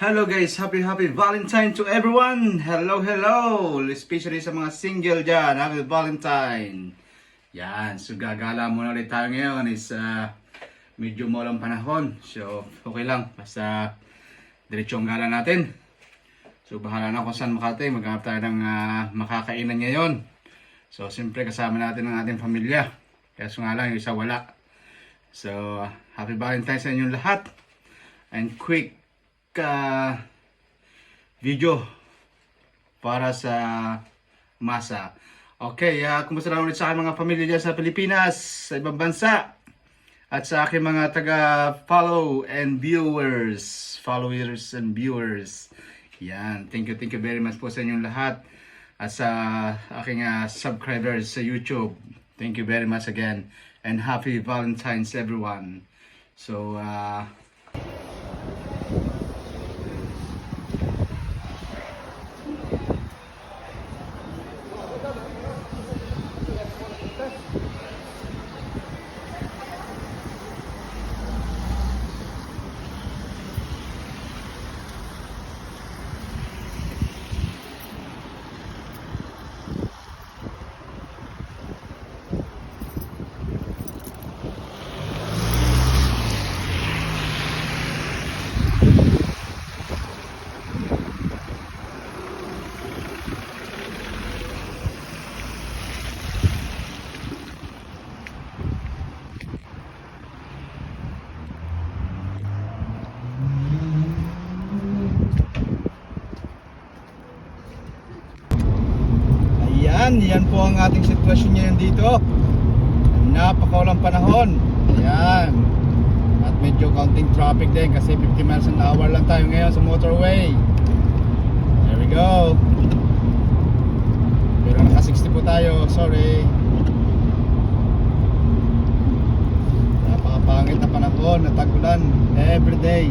Hello guys, happy Valentine to everyone. Hello, especially sa mga single dyan. Happy Valentine. Yan, so gagala muna ulit tayo ngayon is medyo maulang panahon. So okay lang, basta diretsong gala natin. So bahala na kung saan makarating. Maghanap tayo ng makakainan ngayon. So siyempre kasama natin ang ating pamilya. Kaya so nga lang, yung isa wala. So happy Valentine sa inyong lahat. And quick video para sa masa. Okay, kumusta na ulit sa aking mga pamilya dyan sa Pilipinas, sa ibang bansa, at sa aking mga followers and viewers. Yan, thank you very much po sa inyong lahat. At sa aking subscribers sa YouTube, thank you very much again. And happy Valentine's everyone. So, yan po ang ating sitwasyon ngayon dito. Napakaulang panahon. Ayan. At medyo counting traffic din kasi 50 miles an hour lang tayo ngayon sa motorway. There we go. Pero naka 60 po tayo. Sorry. Napakapangit na panahon, na tag-ulan everyday.